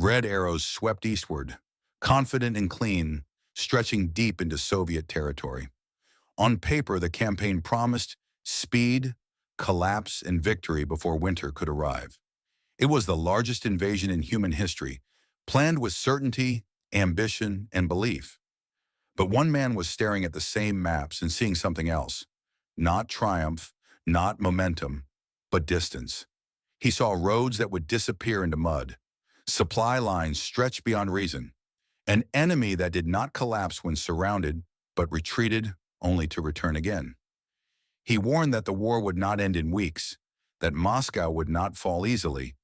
Red arrows swept eastward, confident and clean, stretching deep into Soviet territory. On paper, the campaign promised speed, collapse, and victory before winter could arrive. It was the largest invasion in human history, planned with certainty, ambition, and belief. But one man was staring at the same maps and seeing something else. Not triumph, not momentum, but distance. He saw roads that would disappear into mud, supply lines stretched beyond reason, an enemy that did not collapse when surrounded, but retreated only to return again. He warned that the war would not end in weeks, that Moscow would not fall easily,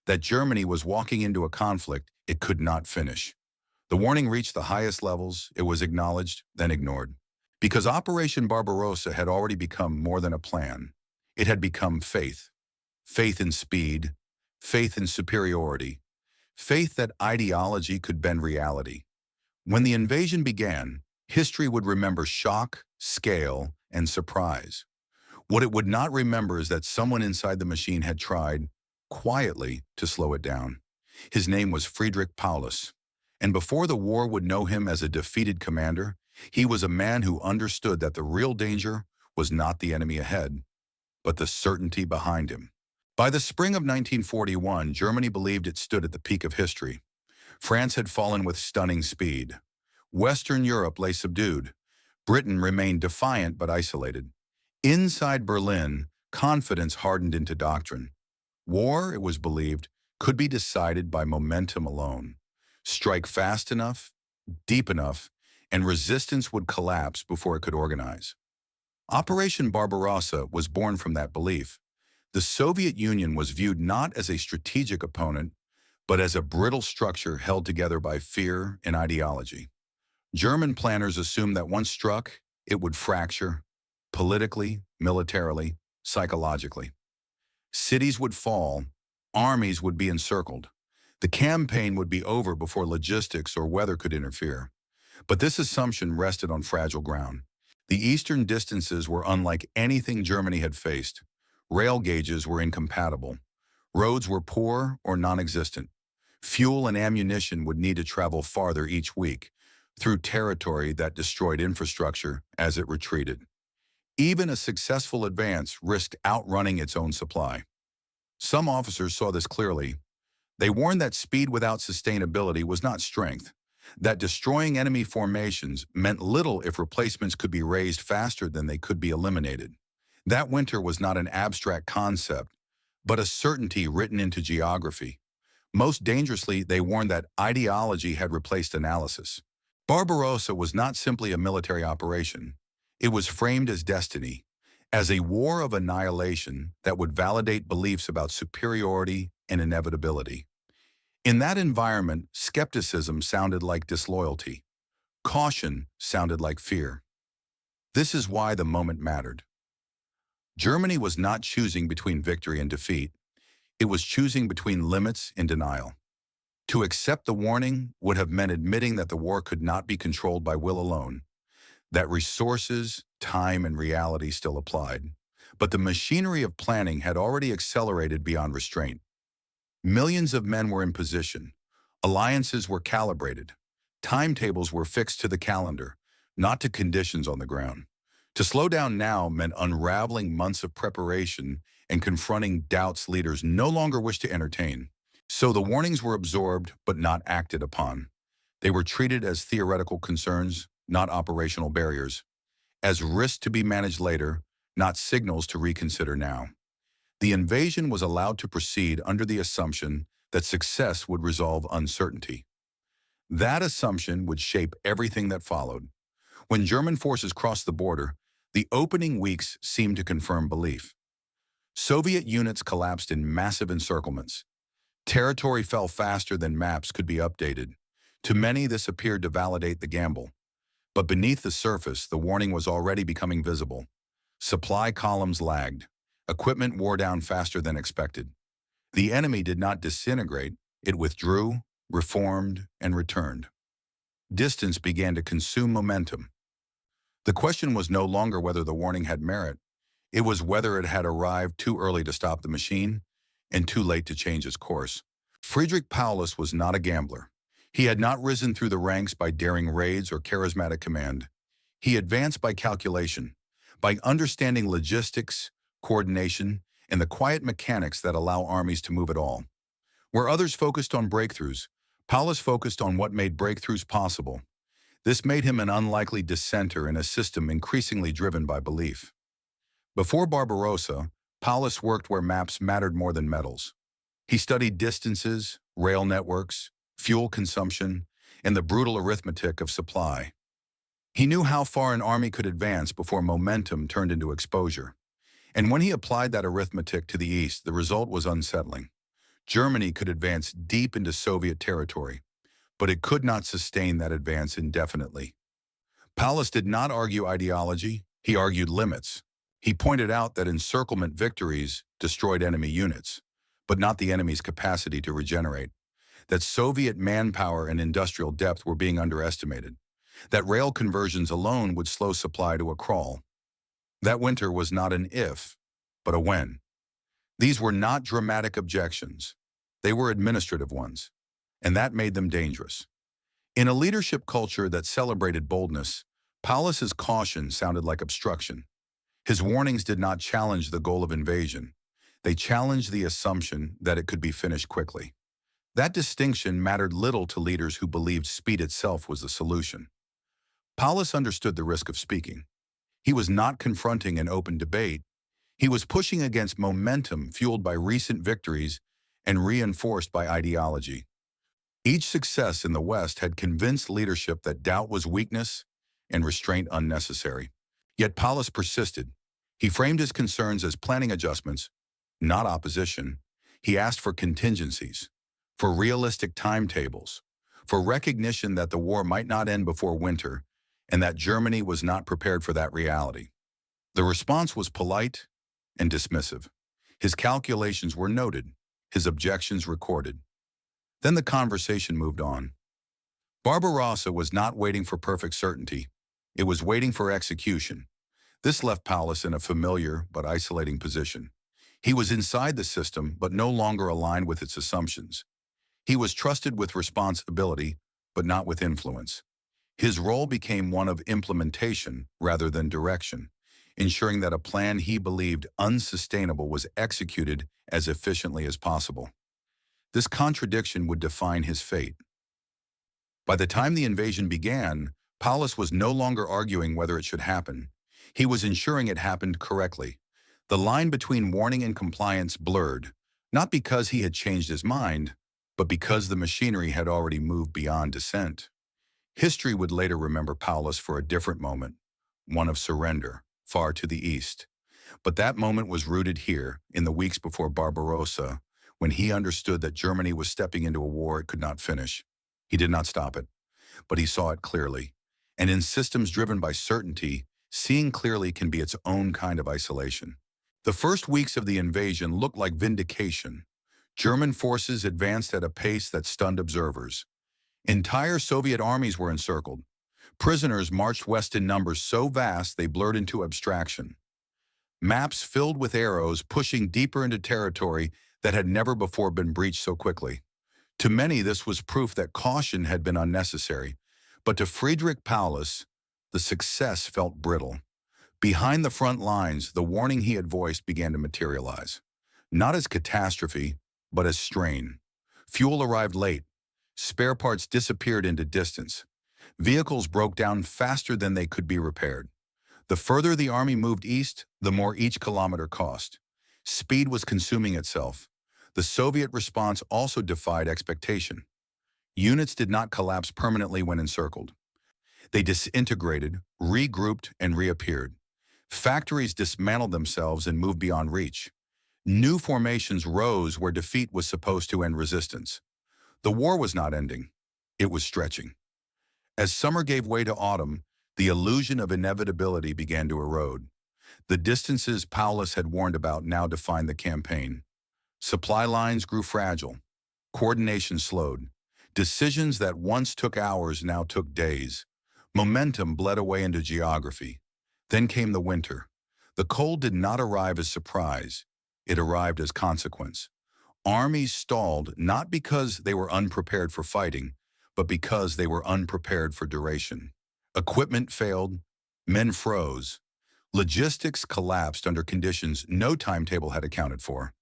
that Germany was walking into a conflict it could not finish. The warning reached the highest levels, it was acknowledged, then ignored. Because Operation Barbarossa had already become more than a plan. It had become faith. Faith in speed, faith in superiority, faith that ideology could bend reality. When the invasion began, history would remember shock, scale, and surprise. What it would not remember is that someone inside the machine had tried, quietly, to slow it down. His name was Friedrich Paulus, and before the war would know him as a defeated commander, he was a man who understood that the real danger was not the enemy ahead, but the certainty behind him. By the spring of 1941, Germany believed it stood at the peak of history. France had fallen with stunning speed. Western Europe lay subdued. Britain remained defiant but isolated. Inside Berlin, confidence hardened into doctrine. War, it was believed, could be decided by momentum alone. Strike fast enough, deep enough, and resistance would collapse before it could organize. Operation Barbarossa was born from that belief. The Soviet Union was viewed not as a strategic opponent, but as a brittle structure held together by fear and ideology. German planners assumed that once struck, it would fracture, politically, militarily, psychologically. Cities would fall, armies would be encircled. The campaign would be over before logistics or weather could interfere. But this assumption rested on fragile ground. The eastern distances were unlike anything Germany had faced. Rail gauges were incompatible. Roads were poor or non-existent. Fuel and ammunition would need to travel farther each week, through territory that destroyed infrastructure as it retreated. Even a successful advance risked outrunning its own supply. Some officers saw this clearly. They warned that speed without sustainability was not strength, that destroying enemy formations meant little if replacements could be raised faster than they could be eliminated. That winter was not an abstract concept, but a certainty written into geography. Most dangerously, they warned that ideology had replaced analysis. Barbarossa was not simply a military operation. It was framed as destiny, as a war of annihilation that would validate beliefs about superiority and inevitability. In that environment, skepticism sounded like disloyalty. Caution sounded like fear. This is why the moment mattered. Germany was not choosing between victory and defeat. It was choosing between limits and denial. To accept the warning would have meant admitting that the war could not be controlled by will alone, that resources, time, and reality still applied. But the machinery of planning had already accelerated beyond restraint. Millions of men were in position. Alliances were calibrated. Timetables were fixed to the calendar, not to conditions on the ground. To slow down now meant unraveling months of preparation and confronting doubts leaders no longer wished to entertain. So the warnings were absorbed but not acted upon. They were treated as theoretical concerns, not operational barriers, as risks to be managed later, not signals to reconsider now. The invasion was allowed to proceed under the assumption that success would resolve uncertainty. That assumption would shape everything that followed. When German forces crossed the border, the opening weeks seemed to confirm belief. Soviet units collapsed in massive encirclements. Territory fell faster than maps could be updated. To many, this appeared to validate the gamble. But beneath the surface, the warning was already becoming visible. Supply columns lagged. Equipment wore down faster than expected. The enemy did not disintegrate. It withdrew, reformed, and returned. Distance began to consume momentum. The question was no longer whether the warning had merit. It was whether it had arrived too early to stop the machine and too late to change its course. Friedrich Paulus was not a gambler. He had not risen through the ranks by daring raids or charismatic command. He advanced by calculation, by understanding logistics, coordination, and the quiet mechanics that allow armies to move at all. Where others focused on breakthroughs, Paulus focused on what made breakthroughs possible. This made him an unlikely dissenter in a system increasingly driven by belief. Before Barbarossa, Paulus worked where maps mattered more than medals. He studied distances, rail networks, fuel consumption, and the brutal arithmetic of supply. He knew how far an army could advance before momentum turned into exposure. And when he applied that arithmetic to the east, the result was unsettling. Germany could advance deep into Soviet territory, but it could not sustain that advance indefinitely. Paulus did not argue ideology, he argued limits. He pointed out that encirclement victories destroyed enemy units, but not the enemy's capacity to regenerate. That Soviet manpower and industrial depth were being underestimated. That rail conversions alone would slow supply to a crawl. That winter was not an if, but a when. These were not dramatic objections. They were administrative ones, and that made them dangerous. In a leadership culture that celebrated boldness, Paulus's caution sounded like obstruction. His warnings did not challenge the goal of invasion. They challenged the assumption that it could be finished quickly. That distinction mattered little to leaders who believed speed itself was the solution. Paulus understood the risk of speaking. He was not confronting an open debate. He was pushing against momentum fueled by recent victories and reinforced by ideology. Each success in the West had convinced leadership that doubt was weakness and restraint unnecessary. Yet Paulus persisted. He framed his concerns as planning adjustments, not opposition. He asked for contingencies, for realistic timetables, for recognition that the war might not end before winter and that Germany was not prepared for that reality. The response was polite and dismissive. His calculations were noted, his objections recorded. Then the conversation moved on. Barbarossa was not waiting for perfect certainty. It was waiting for execution. This left Paulus in a familiar but isolating position. He was inside the system, but no longer aligned with its assumptions. He was trusted with responsibility, but not with influence. His role became one of implementation rather than direction, ensuring that a plan he believed unsustainable was executed as efficiently as possible. This contradiction would define his fate. By the time the invasion began, Paulus was no longer arguing whether it should happen. He was ensuring it happened correctly. The line between warning and compliance blurred, not because he had changed his mind, but because the machinery had already moved beyond dissent. History would later remember Paulus for a different moment, one of surrender, far to the east. But that moment was rooted here, in the weeks before Barbarossa, when he understood that Germany was stepping into a war it could not finish. He did not stop it, but he saw it clearly. And in systems driven by certainty, seeing clearly can be its own kind of isolation. The first weeks of the invasion looked like vindication. German forces advanced at a pace that stunned observers. Entire Soviet armies were encircled. Prisoners marched west in numbers so vast they blurred into abstraction. Maps filled with arrows pushing deeper into territory that had never before been breached so quickly. To many, this was proof that caution had been unnecessary, but to Friedrich Paulus, the success felt brittle. Behind the front lines, the warning he had voiced began to materialize. Not as catastrophe, but as strain. Fuel arrived late. Spare parts disappeared into distance. Vehicles broke down faster than they could be repaired. The further the army moved east, the more each kilometer cost. Speed was consuming itself. The Soviet response also defied expectation. Units did not collapse permanently when encircled. They disintegrated, regrouped, and reappeared. Factories dismantled themselves and moved beyond reach. New formations rose where defeat was supposed to end resistance. The war was not ending. It was stretching. As summer gave way to autumn, the illusion of inevitability began to erode. The distances Paulus had warned about now defined the campaign. Supply lines grew fragile. Coordination slowed. Decisions that once took hours now took days. Momentum bled away into geography. Then came the winter. The cold did not arrive as surprise. It arrived as consequence. Armies stalled not because they were unprepared for fighting, but because they were unprepared for duration. Equipment failed, men froze, logistics collapsed under conditions no timetable had accounted for.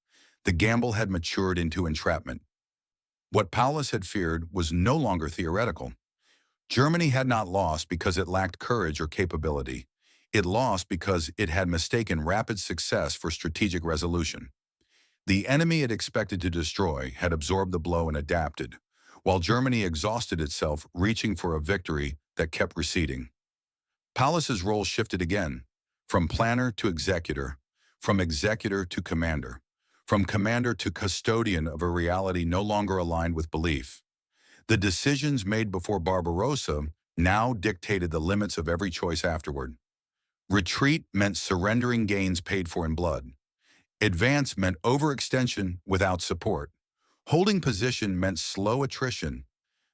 The gamble had matured into entrapment. What Paulus had feared was no longer theoretical. Germany had not lost because it lacked courage or capability. It lost because it had mistaken rapid success for strategic resolution. The enemy it expected to destroy had absorbed the blow and adapted, while Germany exhausted itself reaching for a victory that kept receding. Paulus's role shifted again, from planner to executor, from executor to commander, from commander to custodian of a reality no longer aligned with belief. The decisions made before Barbarossa now dictated the limits of every choice afterward. Retreat meant surrendering gains paid for in blood. Advance meant overextension without support. Holding position meant slow attrition.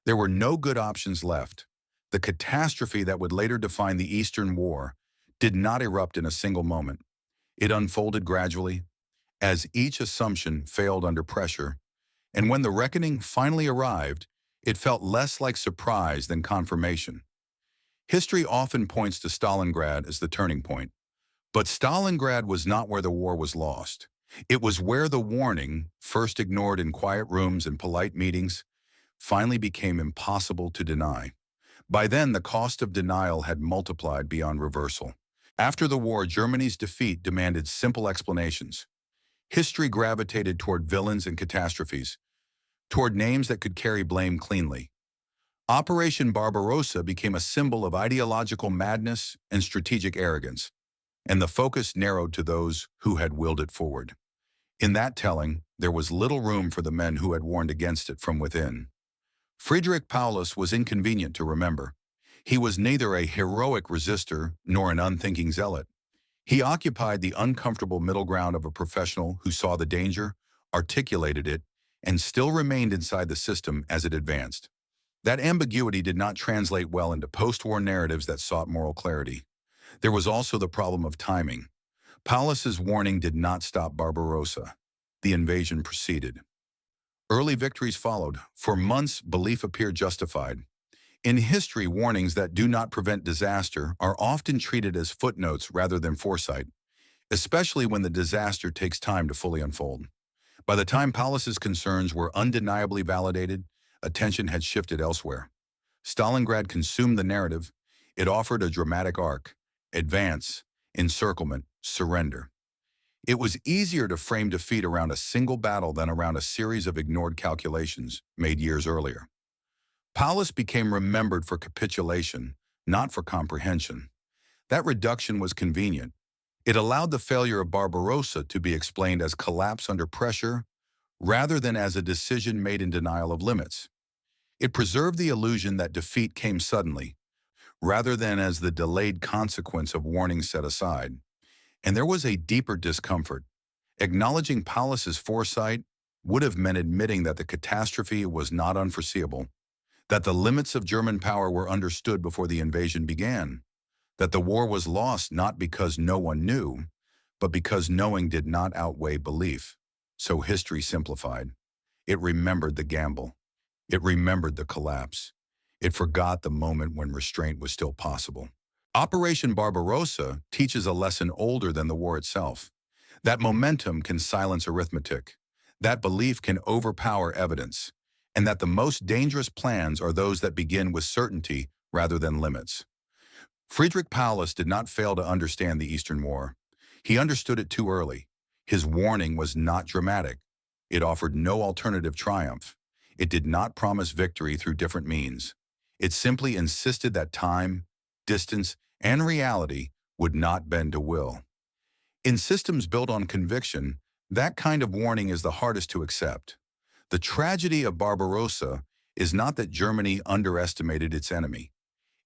There were no good options left. The catastrophe that would later define the Eastern War did not erupt in a single moment. It unfolded gradually, as each assumption failed under pressure, and when the reckoning finally arrived, it felt less like surprise than confirmation. History often points to Stalingrad as the turning point, but Stalingrad was not where the war was lost. It was where the warning, first ignored in quiet rooms and polite meetings, finally became impossible to deny. By then, the cost of denial had multiplied beyond reversal. After the war, Germany's defeat demanded simple explanations. History gravitated toward villains and catastrophes, toward names that could carry blame cleanly. Operation Barbarossa became a symbol of ideological madness and strategic arrogance, and the focus narrowed to those who had willed it forward. In that telling, there was little room for the men who had warned against it from within. Friedrich Paulus was inconvenient to remember. He was neither a heroic resistor nor an unthinking zealot. He occupied the uncomfortable middle ground of a professional who saw the danger, articulated it, and still remained inside the system as it advanced. That ambiguity did not translate well into post-war narratives that sought moral clarity. There was also the problem of timing. Paulus's warning did not stop Barbarossa. The invasion proceeded. Early victories followed. For months, belief appeared justified. In history, warnings that do not prevent disaster are often treated as footnotes rather than foresight, especially when the disaster takes time to fully unfold. By the time Paulus's concerns were undeniably validated, attention had shifted elsewhere. Stalingrad consumed the narrative. It offered a dramatic arc: advance, encirclement, surrender. It was easier to frame defeat around a single battle than around a series of ignored calculations made years earlier. Paulus became remembered for capitulation, not for comprehension. That reduction was convenient. It allowed the failure of Barbarossa to be explained as collapse under pressure rather than as a decision made in denial of limits. It preserved the illusion that defeat came suddenly, rather than as the delayed consequence of warnings set aside. And there was a deeper discomfort. Acknowledging Paulus's foresight would have meant admitting that the catastrophe was not unforeseeable, that the limits of German power were understood before the invasion began, that the war was lost not because no one knew, but because knowing did not outweigh belief. So history simplified. It remembered the gamble. It remembered the collapse. It forgot the moment when restraint was still possible. Operation Barbarossa teaches a lesson older than the war itself. That momentum can silence arithmetic. That belief can overpower evidence. And that the most dangerous plans are those that begin with certainty rather than limits. Friedrich Paulus did not fail to understand the Eastern War. He understood it too early. His warning was not dramatic. It offered no alternative triumph. It did not promise victory through different means. It simply insisted that time, distance, and reality would not bend to will. In systems built on conviction, that kind of warning is the hardest to accept. The tragedy of Barbarossa is not that Germany underestimated its enemy.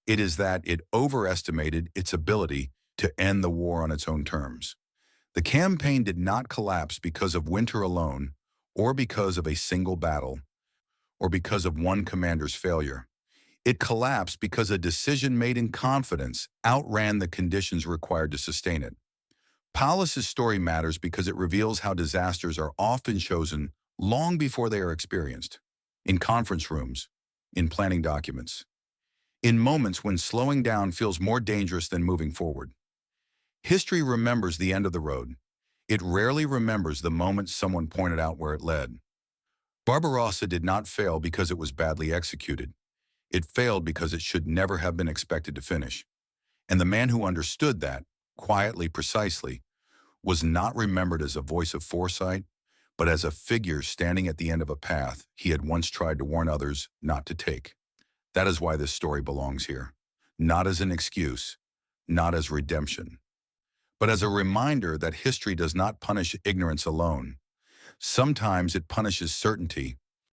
It is that it overestimated its ability to end the war on its own terms. The campaign did not collapse because of winter alone, or because of a single battle, or because of one commander's failure. It collapsed because a decision made in confidence outran the conditions required to sustain it. Paulus's story matters because it reveals how disasters are often chosen long before they are experienced, in conference rooms, in planning documents, in moments when slowing down feels more dangerous than moving forward. History remembers the end of the road. It rarely remembers the moment someone pointed out where it led. Barbarossa did not fail because it was badly executed. It failed because it should never have been expected to finish. And the man who understood that, quietly, precisely, was not remembered as a voice of foresight, but as a figure standing at the end of a path he had once tried to warn others not to take. That is why this story belongs here. Not as an excuse, not as redemption, but as a reminder that history does not punish ignorance alone. Sometimes it punishes certainty,